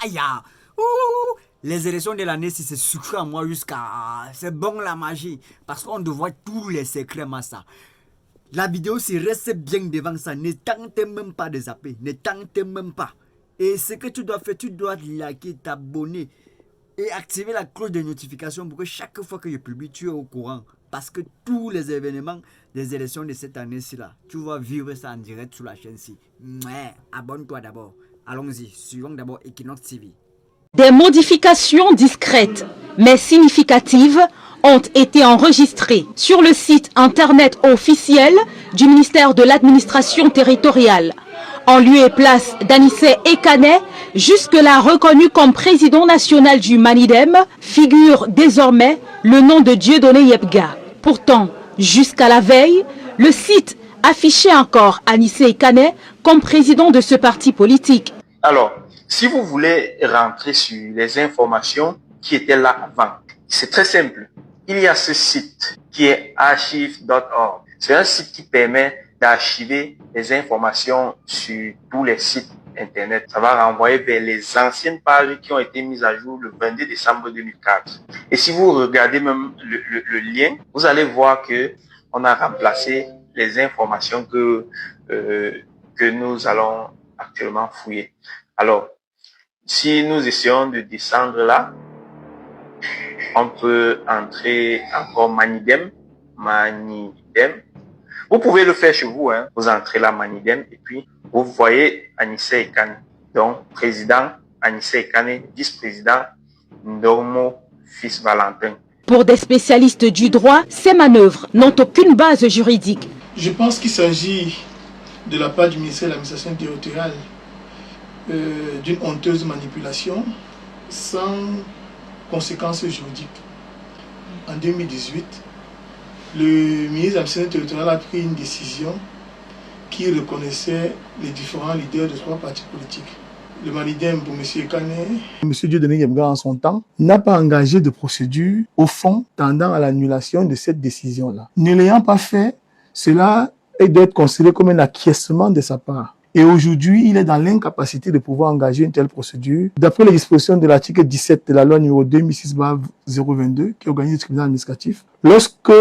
Aïe, ouh, les élections de l'année, si c'est sucré à moi jusqu'à... C'est bon la magie. Parce qu'on doit tous les secrets, massa. La vidéo, si reste bien devant ça, ne tente même pas de zapper. Ne tente même pas. Et ce que tu dois faire, tu dois liker, t'abonner et activer la cloche de notification pour que chaque fois que je publie, tu es au courant. Parce que tous les événements des élections de cette année-ci, là, tu vas vivre ça en direct sur la chaîne-ci. Abonne-toi d'abord. Allons-y, suivons d'abord Equinox TV. Des modifications discrètes mais significatives ont été enregistrées sur le site internet officiel du ministère de l'administration territoriale. En lieu et place d'Anissé Ekane, jusque-là reconnu comme président national du Manidem, figure désormais le nom de Dieudonné Yebga. Pourtant, jusqu'à la veille, le site affichait encore Anissé Ekane comme président de ce parti politique. Alors, si vous voulez rentrer sur les informations qui étaient là avant, c'est très simple. Il y a ce site qui est archive.org. C'est un site qui permet d'archiver les informations sur tous les sites internet. Ça va renvoyer vers les anciennes pages qui ont été mises à jour le 22 décembre 2004. Et si vous regardez même le lien, vous allez voir que on a remplacé les informations que nous allons actuellement fouiller. Alors, si nous essayons de descendre là, on peut entrer encore Manidem. Vous pouvez le faire chez vous, hein. Vous entrez là Manidem et puis vous voyez Anissé Ekane. Donc, président Anissé Ekane, vice-président Ndormo Fils Valentin. Pour des spécialistes du droit, ces manœuvres n'ont aucune base juridique. Je pense qu'il s'agit de la part du ministère de l'administration territoriale d'une honteuse manipulation sans conséquences juridiques. En 2018, le ministre de l'administration territoriale a pris une décision qui reconnaissait les différents leaders de trois partis politiques. Le Manidem pour M. Ekane. M. Dieudonné Yebga, en son temps, n'a pas engagé de procédure au fond tendant à l'annulation de cette décision-là. Ne l'ayant pas fait, cela doit être considéré comme un acquiescement de sa part. Et aujourd'hui, il est dans l'incapacité de pouvoir engager une telle procédure. D'après les dispositions de l'article 17 de la loi numéro 2006/022, qui organise le tribunal administratif, lorsque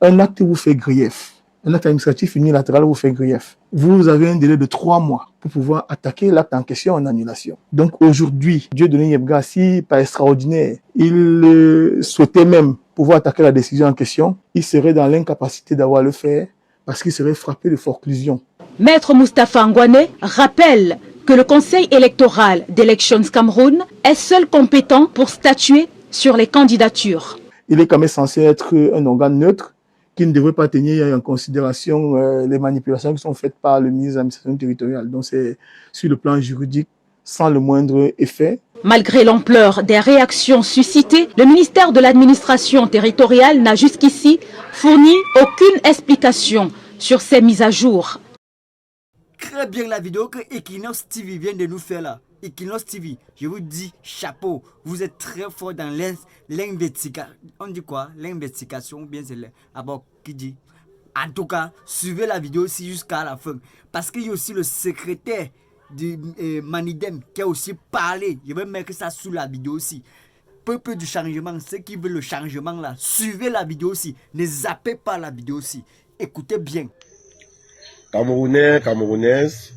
un acte vous fait grief, un acte administratif unilatéral vous fait grief, vous avez un délai de 3 mois pour pouvoir attaquer l'acte en question en annulation. Donc aujourd'hui, Dieudonné Yebga, si par extraordinaire, il souhaitait même pouvoir attaquer la décision en question, il serait dans l'incapacité d'avoir le faire parce qu'il serait frappé de forclusion. Maître Moustapha Ngwane rappelle que le Conseil électoral d'Elections Cameroun est seul compétent pour statuer sur les candidatures. Il est quand même censé être un organe neutre qui ne devrait pas tenir en considération les manipulations qui sont faites par le ministre de l'administration territoriale. Donc c'est sur le plan juridique sans le moindre effet. Malgré l'ampleur des réactions suscitées, le ministère de l'administration territoriale n'a jusqu'ici fourni aucune explication sur ces mises à jour. Très bien la vidéo que Equinox TV vient de nous faire là. Equinox TV, je vous dis chapeau. Vous êtes très fort dans l'investigation. On dit quoi? L'investigation ou bien c'est d'abord qui dit. En tout cas, suivez la vidéo aussi jusqu'à la fin. Parce qu'il y a aussi le secrétaire du Manidem qui a aussi parlé. Je vais mettre ça sous la vidéo aussi. Peuple du changement, ceux qui veulent le changement là, suivez la vidéo aussi. Ne zappez pas la vidéo aussi. Écoutez bien. Camerounais, Camerounaises,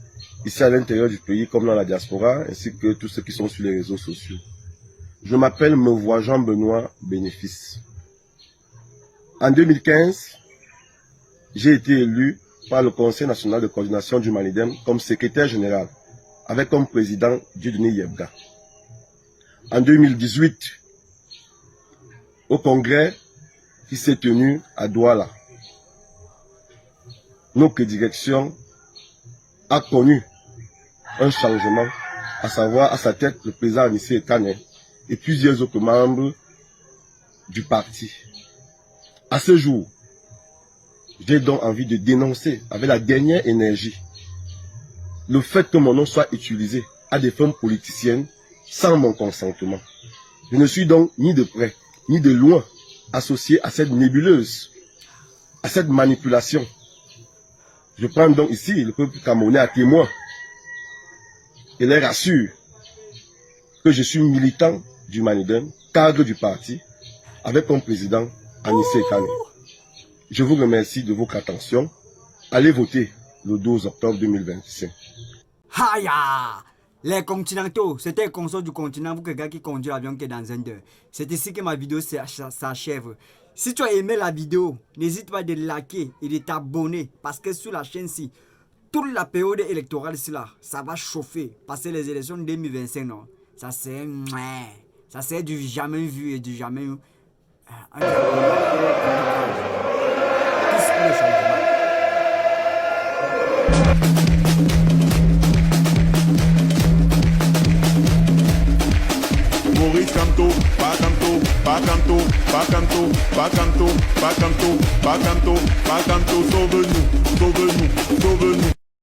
ici à l'intérieur du pays comme dans la diaspora, ainsi que tous ceux qui sont sur les réseaux sociaux. Je m'appelle Meuvois Jean-Benoît Bénéfice. En 2015, j'ai été élu par le Conseil national de coordination du Manidem comme secrétaire général, avec comme président Dieudonné Yebga. En 2018, au congrès qui s'est tenu à Douala, notre direction a connu un changement, à savoir à sa tête le président Anissé Ekane et plusieurs autres membres du parti. À ce jour, j'ai donc envie de dénoncer avec la dernière énergie le fait que mon nom soit utilisé à des fins politiciennes sans mon consentement. Je ne suis donc ni de près ni de loin associé à cette nébuleuse, à cette manipulation. Je prends donc ici le peuple camerounais à témoin et les rassure que je suis militant du Maniden, cadre du parti, avec comme président Anissé Kane. Je vous remercie de votre attention. Allez voter le 12 octobre 2025. Haya! Les continentaux, c'était le console du continent pour quelqu'un qui conduit l'avion qui est dans un d'eux. C'est ici que ma vidéo s'achève. Si tu as aimé la vidéo, n'hésite pas de liker et de t'abonner parce que sur la chaîne-ci, toute la période électorale, ça va chauffer. Parce que les élections 2025, non, ça c'est du jamais vu et du jamais eu. Maurice Kamto, pas Kamto, pas Kamto, pas Kamto, pas Kamto, pas Kamto, pas Kamto, pas Kamto, sauve-nous, sauve-nous, sauve-nous.